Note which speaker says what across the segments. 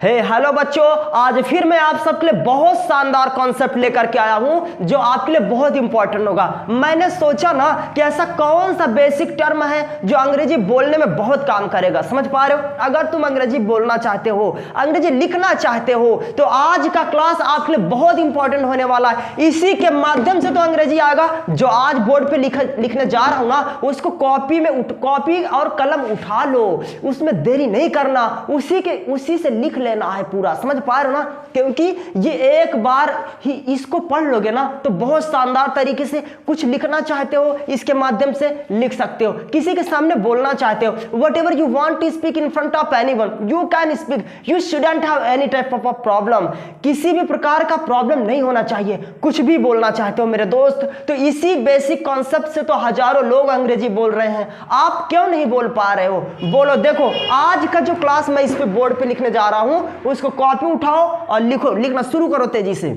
Speaker 1: Hello बच्चों, आज फिर मैं आप सबके लिए बहुत शानदार कॉन्सेप्ट लेकर के आया हूं जो आपके लिए बहुत इंपॉर्टेंट होगा। मैंने सोचा ना कि ऐसा कौन सा बेसिक टर्म है जो अंग्रेजी बोलने में बहुत काम करेगा। समझ पा रहे हो? अगर तुम अंग्रेजी बोलना चाहते हो, अंग्रेजी लिखना चाहते हो, तो आज का क्लास आपके लिए बहुत इंपॉर्टेंट होने वाला है। इसी के माध्यम से तो अंग्रेजी आएगा। जो आज बोर्ड पे लिखने जा रहा हूं ना, उसको कॉपी और कलम उठा लो, उसमें देरी नहीं करना, उसी से लिख लेना है पूरा। समझ पा रहे हो ना? क्योंकि ये एक बार ही इसको पढ़ लोगे ना तो बहुत शानदार तरीके से कुछ लिखना चाहते हो, इसके माध्यम से लिख सकते हो। किसी के सामने बोलना चाहते हो, whatever you want to speak in front of anyone, you can speak. You shouldn't have any type of problem. किसी भी प्रकार का प्रॉब्लम नहीं होना चाहिए। कुछ भी बोलना चाहते हो मेरे दोस्त, तो इसी बेसिक कॉन्सेप्ट से तो हजारों लोग अंग्रेजी बोल रहे हैं। आप क्यों नहीं बोल पा रहे हो? बोलो। देखो, आज का जो क्लास मैं इस पे बोर्ड पे लिखने जा रहा हूं, उसको कॉपी उठाओ और लिखो, लिखना शुरू करो तेजी से।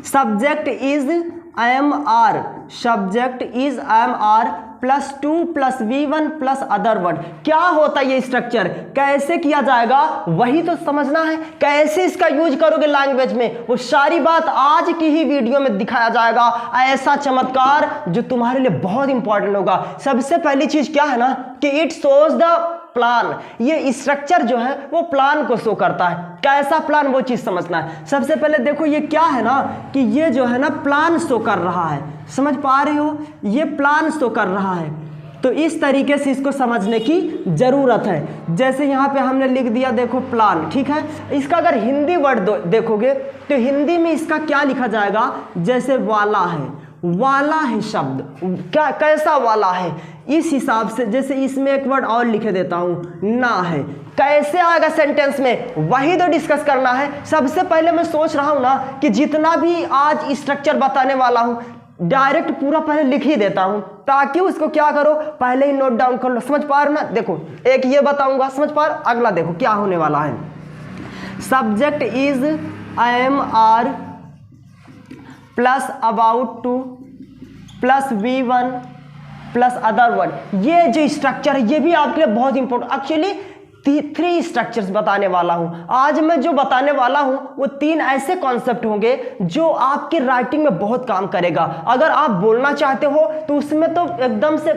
Speaker 1: Subject is IMR, subject is IMR +2 + V1 + other word. क्या होता है ये स्ट्रक्चर, कैसे किया जाएगा, वही तो समझना है। कैसे इसका यूज करोगे लैंग्वेज में, वो सारी बात आज की ही वीडियो में दिखाया जाएगा। ऐसा चमत्कार जो तुम्हारे लिए बहुत इंपॉर्टेंट होगा। सबसे पहली चीज क्या है ना कि इट शोज द प्लान। ये स्ट्रक्चर जो है वो प्लान को शो करता है। कैसा प्लान, वो चीज समझना है। सबसे पहले देखो, ये क्या है ना कि ये जो है ना प्लान शो कर रहा है। समझ पा रहे हो? ये प्लान शो कर रहा है। तो इस तरीके से इसको समझने की जरूरत है। जैसे यहाँ पे हमने लिख दिया, देखो प्लान, ठीक है। इसका अगर हिंदी वर्ड देखोगे तो हिंदी में इसका क्या लिखा जाएगा, जैसे वाला है, वाला है शब्द। क्या, कैसा वाला है, इस हिसाब से। जैसे इसमें एक वर्ड और लिखे देता हूं, ना है। कैसे आएगा सेंटेंस में, वही तो डिस्कस करना है। सबसे पहले मैं सोच रहा हूं ना कि जितना भी आज स्ट्रक्चर बताने वाला हूं, डायरेक्ट पूरा पहले लिख ही देता हूं, ताकि उसको क्या करो, पहले ही नोट डाउन कर लो। समझ पा रहे हो ना? देखो, एक ये बताऊंगा, समझ पा रहे हो? अगला देखो क्या होने वाला है। Subject is IMR + about to + V1 + other word. ये जो स्ट्रक्चर है ये भी आपके लिए बहुत इंपॉर्टेंट। एक्चुअली 3 स्ट्रक्चर्स बताने वाला हूं आज मैं। जो बताने वाला हूं वो 3 ऐसे कॉन्सेप्ट होंगे जो आपके राइटिंग में बहुत काम करेगा। अगर आप बोलना चाहते हो तो उसमें तो एकदम से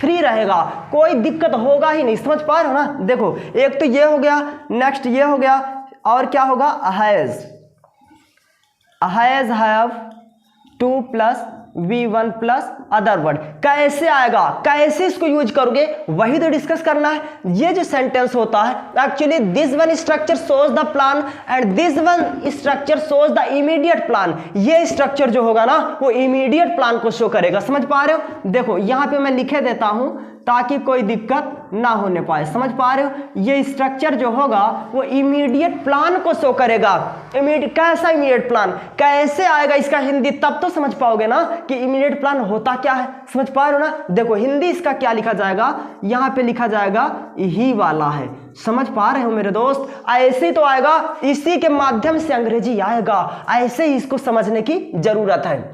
Speaker 1: फ्री रहेगा, कोई दिक्कत होगा ही नहीं। समझ पा रहे हो ना? देखो, एक तो ये हो गया, नेक्स्ट ये हो गया, और क्या होगा, has have 2 + V1 + other word. कैसे आएगा, कैसे इसको यूज करोगे, वही तो डिस्कस करना है। ये जो सेंटेंस होता है, actually this one structure shows the plan and this one structure shows the immediate plan. ये स्ट्रक्चर जो होगा ना वो इमीडिएट प्लान को शो करेगा। समझ पा रहे हो? देखो, यहां पे मैं लिखे देता हूं ताकि कोई दिक्कत ना होने पाए। समझ पा रहे हो? ये स्ट्रक्चर जो होगा वो इमीडिएट प्लान को शो करेगा। कैसा इमीडिएट प्लान, कैसे आएगा इसका हिंदी, तब तो समझ पाओगे ना कि इमीडिएट प्लान होता क्या है। समझ पा रहे हो ना? देखो, हिंदी इसका क्या लिखा जाएगा, यहां पे लिखा जाएगा ही वाला है। समझ पा रहे हो मेरे दोस्त? ऐसे ही तो आएगा, इसी के माध्यम से अंग्रेजी आएगा। ऐसे ही इसको समझने की जरूरत है।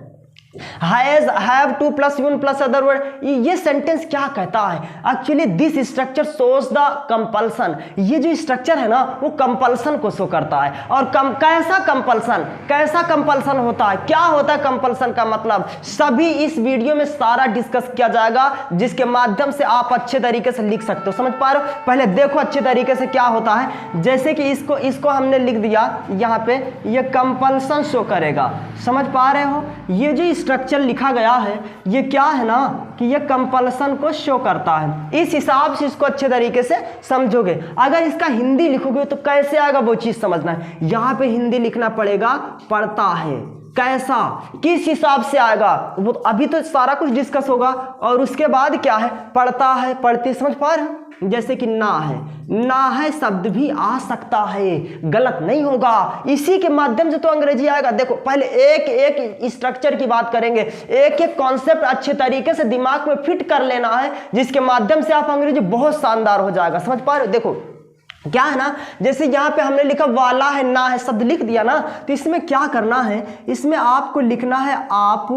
Speaker 1: Has, have, 2 + V1 + other word. ये सेंटेंस क्या कहता है, actually this structure shows the compulsion. ये जो स्ट्रक्चर है ना वो कंपल्सन को शो करता है। और कैसा कंपल्सन, कैसा कंपल्सन होता है, क्या होता है कंपल्सन का मतलब, सभी इस वीडियो में सारा डिस्कस किया जाएगा, जिसके माध्यम से आप अच्छे तरीके से लिख सकते हो। समझ पा रहे हो? पहले देखो अच्छे तरीके से क्या होता है। जैसे कि इसको हमने लिख दिया, यहाँ पे ये कंपल्सन शो करेगा। समझ पा रहे हो? ये जो स्ट्रक्चर लिखा गया है ये क्या है ना कि ये कंपल्सन को शो करता है। इस हिसाब से इसको अच्छे तरीके से समझोगे। अगर इसका हिंदी लिखोगे तो कैसे आएगा वो चीज समझना है। यहां पे हिंदी लिखना पड़ेगा, पढ़ता है। कैसा, किस हिसाब से आएगा, वो अभी तो सारा कुछ डिस्कस होगा। और उसके बाद क्या है, पढ़ता है, पढ़ती। समझ पा रहे हो? जैसे कि ना है शब्द भी आ सकता है, गलत नहीं होगा। इसी के माध्यम से तो अंग्रेजी आएगा। देखो, पहले एक एक स्ट्रक्चर की बात करेंगे, एक एक कॉन्सेप्ट अच्छे तरीके से दिमाग में फिट कर लेना है, जिसके माध्यम से आप अंग्रेजी बहुत शानदार हो जाएगा। समझ पा रहे हो? देखो क्या है ना, जैसे यहाँ पे हमने लिखा वाला है, ना है शब्द लिख दिया ना, तो इसमें क्या करना है, इसमें आपको लिखना है आप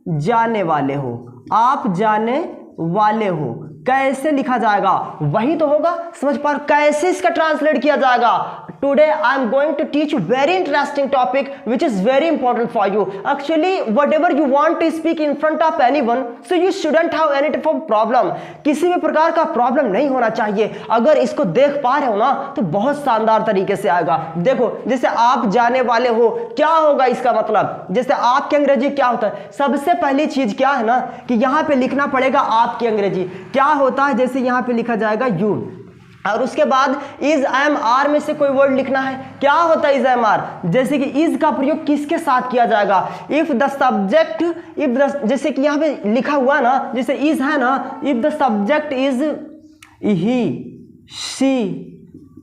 Speaker 1: जाने वाले हो, आप जाने वाले हो। कैसे लिखा जाएगा, वही तो होगा। समझ पा रहे, कैसे इसका ट्रांसलेट किया जाएगा, today I am going to teach you very interesting topic which is very important for you. Actually whatever you want to speak in front of anyone, so you shouldn't have any type of problem. किसी भी प्रकार का problem नहीं होना चाहिए. अगर इसको देख पा रहे हो ना तो बहुत शानदार तरीके से आएगा. देखो जैसे आप जाने वाले हो, क्या होगा इसका मतलब, जैसे आपकी अंग्रेजी क्या होता है, सबसे पहली चीज क्या है ना कि यहाँ पे लिखना पड़ेगा आपकी अंग्रेजी क्या होता है. जैसे यहाँ पे लिखा जाएगा यू, और उसके बाद इज एम आर में से कोई वर्ड लिखना है. क्या होता है इज एम आर, जैसे कि इज का प्रयोग किसके साथ किया जाएगा, if the subject, if the, जैसे कि यहाँ पे लिखा हुआ ना, जैसे इज है ना, if the subject is he she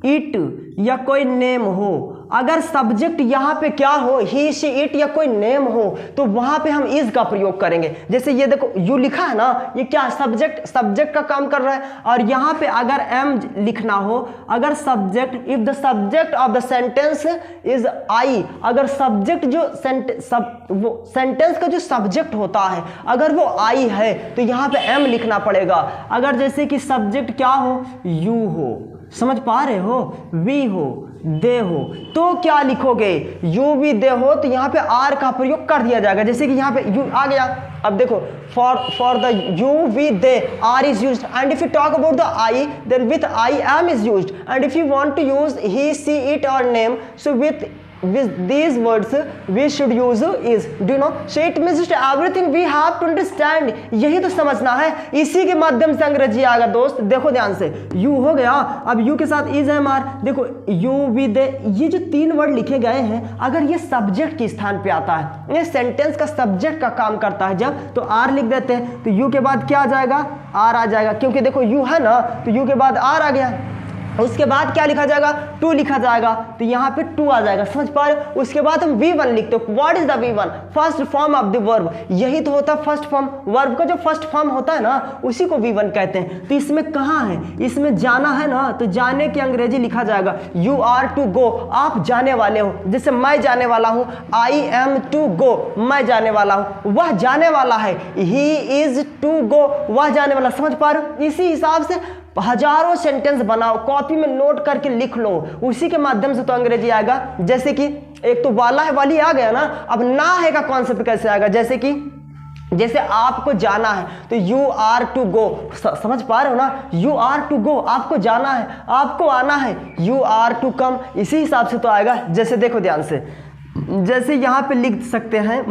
Speaker 1: it या कोई नेम हो. अगर सब्जेक्ट यहाँ पे क्या हो, ही शी इट या कोई नेम हो, तो वहां पे हम इज का प्रयोग करेंगे. जैसे ये देखो यू लिखा है ना, ये क्या सब्जेक्ट का काम कर रहा है. और यहाँ पे अगर एम लिखना हो, अगर subject, if the subject of the sentence is आई, अगर सब्जेक्ट जो सेंटेंस का जो सब्जेक्ट होता है अगर वो आई है तो यहाँ पे एम लिखना पड़ेगा. अगर जैसे कि सब्जेक्ट क्या हो, यू हो, समझ पा रहे हो, वी हो, दे हो, तो क्या लिखोगे, यू वी दे हो, तो यहाँ पे आर का प्रयोग कर दिया जाएगा. जैसे कि यहाँ पे यू आ गया. अब देखो for the you we they are is used, and if you talk about the I then with I am is used, and if you want to use he she it और name, so with these words we should use is. Do you know? So it means just everything we have to understand. यही तो समझना है, इसी के माध्यम से अंग्रेजी आएगा दोस्त. देखो ध्यान से, यू हो गया, अब यू के साथ इज एम आर. देखो यू वी दे, ये जो तीन वर्ड लिखे गए हैं अगर ये सब्जेक्ट के स्थान पे आता है, ये सेंटेंस का सब्जेक्ट का काम करता है जब, तो आर लिख देते हैं. तो यू के बाद क्या आ जाएगा, आर आ जाएगा, क्योंकि देखो यू है ना तो यू के बाद आर आ गया. उसके बाद क्या लिखा जाएगा, टू लिखा जाएगा, तो यहाँ पे टू आ जाएगा. समझ पा रहे हो. उसके बाद हम V1 लिखते हो. What is the V1, first form of the verb. यही तो होता है फर्स्ट फॉर्म, वर्ब का जो फर्स्ट फॉर्म होता है ना उसी को V1 कहते हैं. तो इसमें कहाँ है, इसमें जाना है ना, तो जाने की अंग्रेजी लिखा जाएगा यू आर टू गो. आप जाने वाले हो, जैसे मैं जाने वाला हूँ, आई एम टू गो, मैं जाने वाला हूँ, वह जाने वाला है, ही इज टू गो, वह जाने वाला. समझ पा रहे हो. इसी हिसाब से हजारों सेंटेंस बनाओ, कॉपी में नोट करके लिख लो, उसी के माध्यम से तो अंग्रेजी आएगा. जैसे कि एक तो वाला है वाली आ गया ना, अब ना है का कॉन्सेप्ट कैसे आएगा. जैसे आपको जाना है तो यू आर टू गो. समझ पा रहे हो ना, यू आर टू गो, आपको जाना है, आपको आना है, यू आर टू कम. इसी हिसाब से तो आएगा. जैसे देखो ध्यान से, जैसे यहाँ पे लिख सकते हैं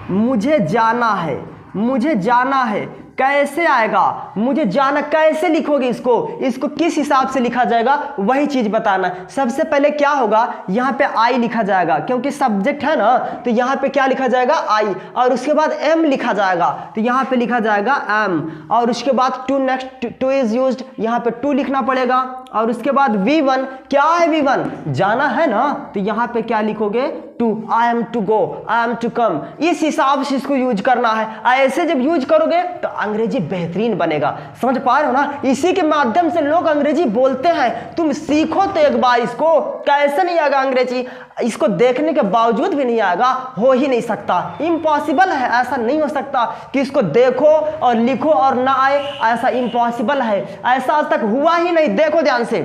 Speaker 1: मुझे जाना है, मुझे जाना है. कैसे आएगा, मुझे जाना कैसे लिखोगे, इसको किस हिसाब से लिखा जाएगा वही चीज बताना. सबसे पहले क्या होगा, यहाँ पे आई लिखा जाएगा क्योंकि सब्जेक्ट है ना, तो यहाँ पे क्या लिखा जाएगा, आई, और उसके बाद एम लिखा जाएगा, तो यहाँ पे लिखा जाएगा एम. और उसके बाद to, next to is used, यहाँ पे टू लिखना पड़ेगा. और उसके बाद V1, क्या है V1, जाना है ना, तो यहाँ पे क्या लिखोगे, to, I am to go, I am to come. इस हिसाब से इसको यूज करना है. ऐसे जब यूज करोगे तो अंग्रेजी बेहतरीन बनेगा. समझ पा रहे हो ना, इसी के माध्यम से लोग अंग्रेजी बोलते हैं. तुम सीखो तो एक बार इसको, कैसे नहीं आएगा अंग्रेजी, इसको देखने के बावजूद भी नहीं आएगा, हो ही नहीं सकता, इम्पॉसिबल है. ऐसा नहीं हो सकता कि इसको देखो और लिखो और ना आए, ऐसा इम्पॉसिबल है, ऐसा आज तक हुआ ही नहीं. देखो ध्यान से.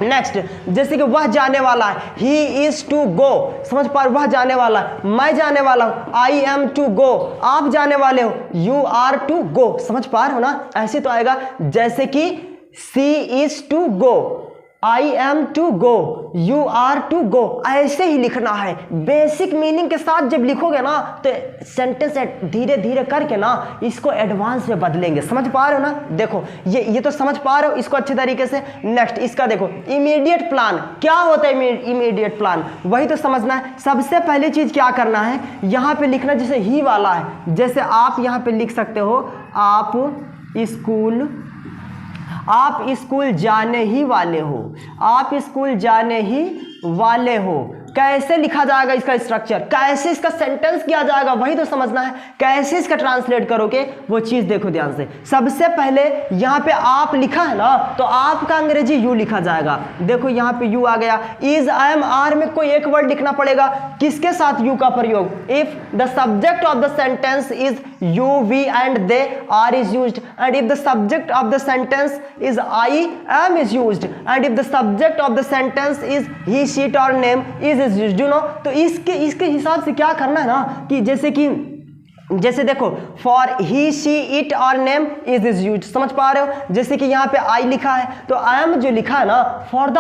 Speaker 1: नेक्स्ट, जैसे कि वह जाने वाला है, ही इज टू गो. समझ पा रहे, वह जाने वाला है, मैं जाने वाला हूं, आई एम टू गो, आप जाने वाले हो, यू आर टू गो. समझ पा रहे हो ना, ऐसे तो आएगा. जैसे कि she is to go, I am to go, you are to go, ऐसे ही लिखना है. बेसिक मीनिंग के साथ जब लिखोगे ना तो सेंटेंस धीरे धीरे करके ना इसको एडवांस में बदलेंगे. समझ पा रहे हो ना. देखो ये तो समझ पा रहे हो इसको अच्छे तरीके से. नेक्स्ट इसका देखो, इमीडिएट प्लान. क्या होता है इमीडिएट प्लान, वही तो समझना है. सबसे पहली चीज क्या करना है, यहाँ पे लिखना, जैसे ही वाला है, जैसे आप यहाँ पे लिख सकते हो, आप स्कूल जाने ही वाले हो, आप स्कूल जाने ही वाले हो. कैसे लिखा जाएगा इसका स्ट्रक्चर, कैसे इसका सेंटेंस किया जाएगा, वही तो समझना है। कैसे इसका ट्रांसलेट करोगे वो चीज देखो ध्यान से। सबसे पहले यहाँ पे आप लिखा है ना, तो आपका अंग्रेजी यू लिखा जाएगा। देखो यहाँ पे यू आ गया। इज, आई एम, आर में कोई एक वर्ड लिखना पड़ेगा, किसके साथ यू का प्रयोग। If the subject of the sentence is you, we and they, are is used, and if the subject of the sentence is I, am is used, and if the subject of the sentence is he, she और name is used, you know. तो इसके हिसाब से क्या करना है ना, कि जैसे देखो फॉर ही, शी, इट और नेम इज यूज्ड, समझ पा रहे हो। जैसे कि यहाँ पे आई लिखा है, तो आई एम जो लिखा है ना, फॉर द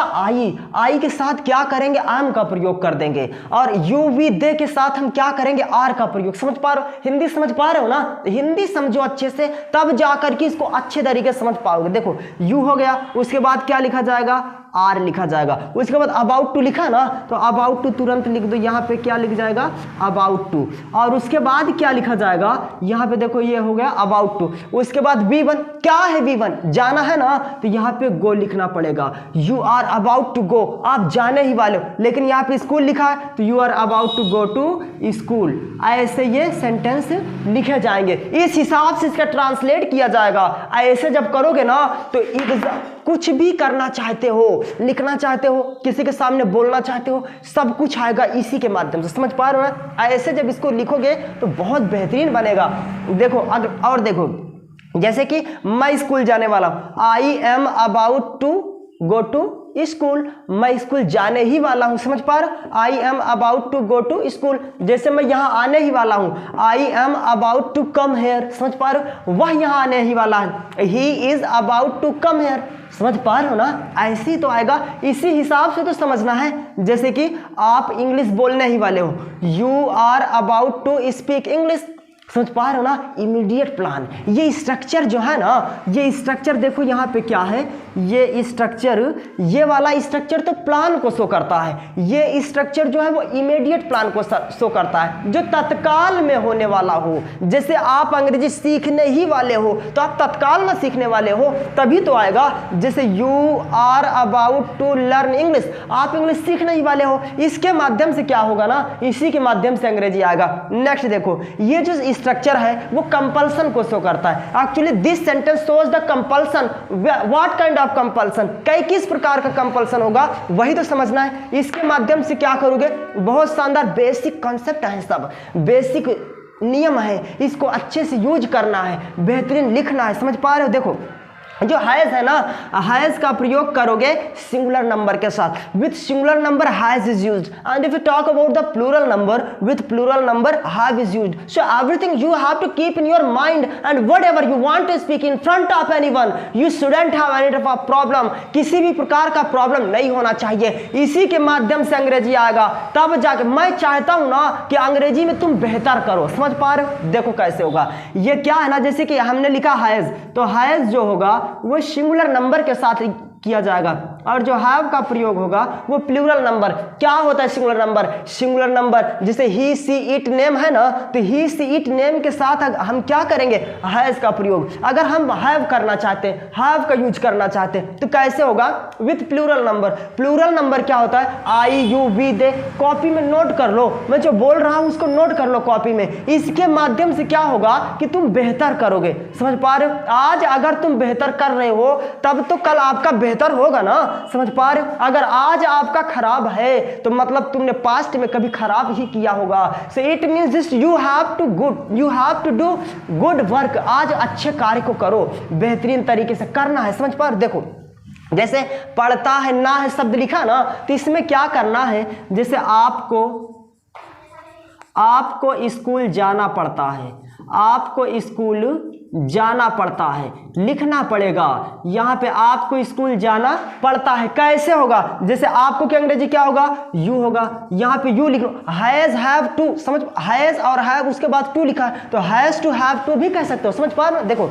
Speaker 1: आई के साथ क्या करेंगे, आई एम का प्रयोग कर देंगे। और यू, वी, दे के साथ हम क्या करेंगे, आर का प्रयोग। समझ पा रहे हो, हिंदी समझ पा रहे हो ना, हिंदी समझो अच्छे से, तब जाकर के इसको अच्छे तरीके से समझ पाओगे। देखो यू हो गया, उसके बाद क्या लिखा जाएगा, आर लिखा जाएगा। उसके बाद अबाउट टू लिखा ना, तो अबाउट टू तुरंत लिख दो, यहाँ पे क्या लिख जाएगा, अबाउट टू। और उसके बाद क्या लिखा जाएगा, यहाँ पे देखो ये हो गया अबाउट टू। उसके बाद V1, क्या है V1, जाना है ना, तो यहाँ पे गो लिखना पड़ेगा। You are about to go, आप जाने ही वाले हो, लेकिन यहाँ पे स्कूल लिखा है, तो you are about to go to school. ऐसे ये सेंटेंस लिखे जाएंगे, इस हिसाब से इसका ट्रांसलेट किया जाएगा। ऐसे जब करोगे ना, तो कुछ भी करना चाहते हो, लिखना चाहते हो, किसी के सामने बोलना चाहते हो, सब कुछ आएगा इसी के माध्यम से। समझ पा रहे हो ना। ऐसे जब इसको लिखोगे तो बहुत बेहतरीन बनेगा। देखो और देखो, जैसे कि मैं स्कूल जाने वाला हूं, I am about to go to school, मैं स्कूल जाने ही वाला हूं। समझ पा रहे हो, I am about to go to school. जैसे मैं यहां आने ही वाला हूं, I am about to come here. समझ पा रहे हो, वह यहां आने ही वाला है, he is about to come here. समझ पा रहे हो ना, ऐसे ही तो आएगा, इसी हिसाब से तो समझना है। जैसे कि आप इंग्लिश बोलने ही वाले हो, you are about to speak English. समझ पा रहे हो ना, इमीडिएट प्लान। ये स्ट्रक्चर जो है ना, ये स्ट्रक्चर देखो यहाँ पे क्या है, ये स्ट्रक्चर, ये वाला स्ट्रक्चर तो प्लान को शो करता है, ये स्ट्रक्चर जो है वो इमीडिएट प्लान को शो करता है, जो तत्काल में होने वाला हो। जैसे आप अंग्रेजी सीखने ही वाले हो, तो आप तत्काल में सीखने वाले हो, तभी तो आएगा। जैसे you are about to learn English, आप इंग्लिश सीखने ही वाले हो, इसके माध्यम से क्या होगा ना, इसी के माध्यम से अंग्रेजी आएगा। नेक्स्ट देखो, ये जो स्ट्रक्चर है वो कंपल्सन को शो करता है। Actually this sentence shows the compulsion. What kind of compulsion, किस प्रकार का कंपल्सन होगा, वही तो समझना है। इसके माध्यम से क्या करोगे, बहुत शानदार बेसिक कॉन्सेप्ट है, सब बेसिक नियम है, इसको अच्छे से यूज करना है, बेहतरीन लिखना है। समझ पा रहे हो। देखो जो हैज है ना, हैज का प्रयोग करोगे सिंगुलर नंबर के साथ, with singular number has is used, and if you talk about the plural number, with plural number have is used. So everything you have to keep in your mind, and whatever you want to speak in front of anyone, you shouldn't have any type of problem. किसी भी प्रकार का problem नहीं होना चाहिए, इसी के माध्यम से अंग्रेजी आएगा। तब जाके मैं चाहता हूं ना कि अंग्रेजी में तुम बेहतर करो। समझ पा रहे हो, देखो कैसे होगा। ये क्या है ना, जैसे कि हमने लिखा हैज, तो हैज जो होगा वो सिंगुलर नंबर के साथ किया जाएगा, और जो हैव का प्रयोग होगा वो प्लूरल नंबर। क्या होता है सिंगुलर नंबर, सिंगुलर नंबर जैसे ही, सी, इट, नेम है ना, तो ही, सी, इट, नेम के साथ हम क्या करेंगे, हैज का प्रयोग। अगर हम हैव करना चाहते हैं, हैव का यूज करना चाहते हैं, तो कैसे होगा, with plural number. Plural number क्या होता है, I, you, we, they. Copy में नोट कर लो, मैं जो बोल रहा हूं उसको नोट कर लो कॉपी में। इसके माध्यम से क्या होगा कि तुम बेहतर करोगे। समझ पा रहे हो, आज अगर तुम बेहतर कर रहे हो तब तो कल आपका बेहतर होगा ना। समझ पा रहे हो, अगर आज आपका खराब है तो मतलब तुमने पास्ट में कभी खराब ही किया होगा। So it means this, you have to do good work. आज अच्छे कार्य को करो, बेहतरीन तरीके से करना है। समझ पा रहे हो। देखो जैसे पढ़ता है ना है शब्द लिखा ना, तो इसमें क्या करना है, जैसे आपको स्कूल जाना पड़ता है, आपको स्कूल जाना पड़ता है, लिखना पड़ेगा। यहां पे आपको स्कूल जाना पड़ता है, कैसे होगा, जैसे आपको क्या अंग्रेजी क्या होगा, यू होगा। यहां पे यू लिख लो, हैज, हैव टू। समझ, हैज और हैव उसके बाद टू लिखा है, तो हैज टू हैव टू भी कह सकते हो। समझ पा रहे हो। देखो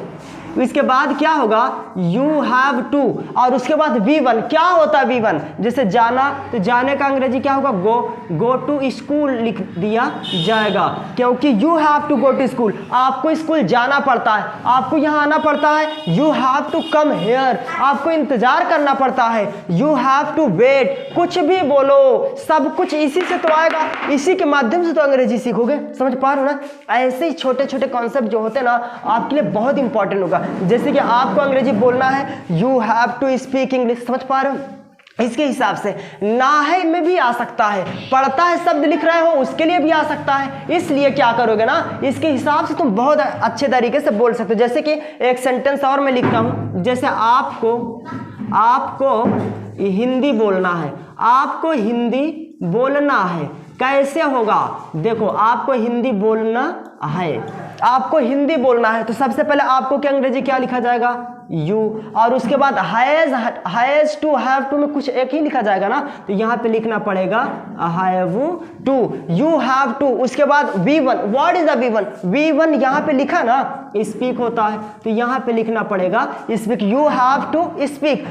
Speaker 1: इसके बाद क्या होगा, यू हैव टू, और उसके बाद V1 क्या होता है V1, जैसे जाना, तो जाने का अंग्रेजी क्या होगा, गो टू स्कूल लिख दिया जाएगा, क्योंकि you have to go to school, आपको स्कूल जाना पड़ता है, आपको यहाँ आना पड़ता है, you have to come here, आपको इंतजार करना पड़ता है, यू हैव टू वेट, कुछ भी बोलो सब कुछ इसी से तो आएगा, इसी के माध्यम से तो अंग्रेजी सीखोगे, समझ पा रहे हो ना। ऐसे ही छोटे छोटे कॉन्सेप्ट जो होते हैं ना आपके लिए बहुत इंपॉर्टेंट होगा, जैसे कि आपको अंग्रेजी बोलना है, you have to speak English, समझ पा रहे हो। इसके हिसाब से ना है में भी आ सकता है, पढ़ता है शब्द लिख रहे हो उसके लिए भी आ सकता है, इसलिए क्या करोगे ना, इसके हिसाब से तुम बहुत अच्छे तरीके से बोल सकते हो। जैसे कि एक सेंटेंस और मैं लिखता हूं, जैसे आपको हिंदी बोलना है, आपको हिंदी बोलना है, कैसे होगा, देखो आपको हिंदी बोलना है, आपको हिंदी बोलना है, तो सबसे पहले आपको क्या अंग्रेजी क्या लिखा जाएगा, यू, और उसके बाद हैज टू, हैव टू में कुछ एक ही लिखा जाएगा ना, तो यहाँ पे लिखना पड़ेगा have to, you have to. उसके बाद V1, what is the V1, V1 यहाँ पे लिखा ना स्पीक होता है, तो यहाँ पे लिखना पड़ेगा speak, you have to speak,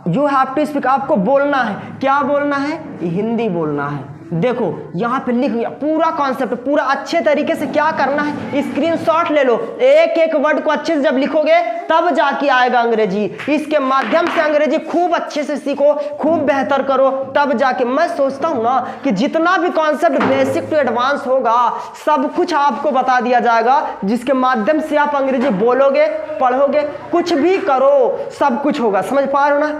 Speaker 1: you have to speak, आपको बोलना है, क्या बोलना है, हिंदी बोलना है। देखो यहाँ पे लिख लिया पूरा कॉन्सेप्ट, पूरा अच्छे तरीके से क्या करना है, स्क्रीनशॉट ले लो, एक एक वर्ड को अच्छे से जब लिखोगे तब जाके आएगा अंग्रेजी, इसके माध्यम से अंग्रेजी खूब अच्छे से सीखो, खूब बेहतर करो, तब जाके। मैं सोचता हूँ ना कि जितना भी कॉन्सेप्ट बेसिक टू एडवांस होगा सब कुछ आपको बता दिया जाएगा, जिसके माध्यम से आप अंग्रेजी बोलोगे, पढ़ोगे, कुछ भी करो सब कुछ होगा, समझ पा रहे हो ना।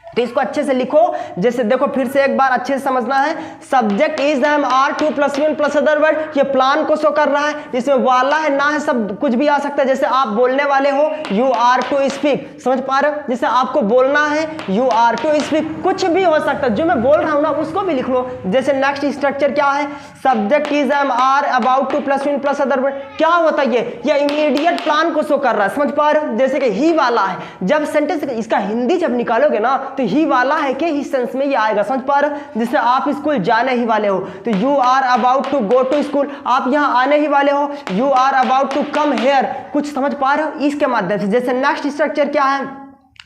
Speaker 1: तो इसको अच्छे से लिखो, जैसे देखो फिर से एक बार अच्छे से समझना है, subject is am are to plus one plus other word, ये प्लान को शो कर रहा है, इसमें वाला है ना है सब कुछ भी आ सकता है, जैसे आप बोलने वाले हो यू आर टू स्पीक, समझ पा रहे हो, जैसे आपको बोलना है यू आर टू स्पीक, कुछ भी हो सकता है, जो मैं बोल रहा हूँ ना उसको भी लिख लो। जैसे नेक्स्ट स्ट्रक्चर क्या है, subject is am are about to plus one plus other word, क्या होता है ये इमीडिएट प्लान को शो कर रहा है, समझ पा रहे हो। जैसे कि ही वाला है, जब सेंटेंस इसका हिंदी जब निकालोगे ना तो ही वाला है के ही सेंस में ये आएगा, समझ पा रहे हो। जैसे आप स्कूल जाने ही वाले हो तो you are about to go to school, आप यहाँ आने ही वाले हो, you are about to come here, कुछ समझ पा रहे हो इसके माध्यम से। जैसे नेक्स्ट स्ट्रक्चर क्या है,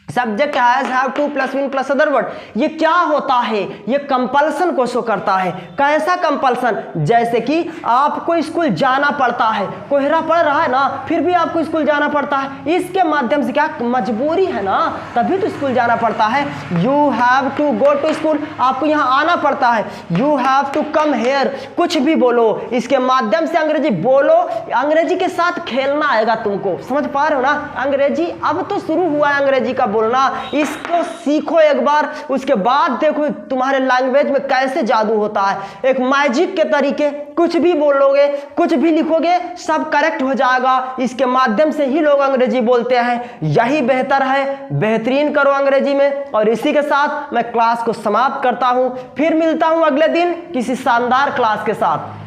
Speaker 1: subject has have to plus one plus other word, ये क्या होता है, ये कंपल्सन को शो करता है। कैसा कंपल्सन, जैसे कि आपको स्कूल जाना पड़ता है, कोहरा पड़ रहा है ना फिर भी आपको स्कूल जाना पड़ता है, इसके माध्यम से क्या मजबूरी है ना तभी तो स्कूल जाना पड़ता है। You have to go to school, आपको यहाँ आना पड़ता है, you have to come here, कुछ भी बोलो इसके माध्यम से अंग्रेजी बोलो, अंग्रेजी के साथ खेलना आएगा तुमको, समझ पा रहे हो ना। अंग्रेजी अब तो शुरू हुआ है अंग्रेजी का बोलना, इसको सीखो एक बार, उसके बाद देखो तुम्हारे लैंग्वेज में कैसे जादू होता है, एक मैजिक के तरीके, कुछ भी बोलोगे कुछ भी लिखोगे सब करेक्ट हो जाएगा, इसके माध्यम से ही लोग अंग्रेजी बोलते हैं, यही बेहतर है, बेहतरीन करो अंग्रेजी में। और इसी के साथ मैं क्लास को समाप्त करता हूं, फिर मिलता हूं अगले दिन किसी शानदार क्लास के साथ।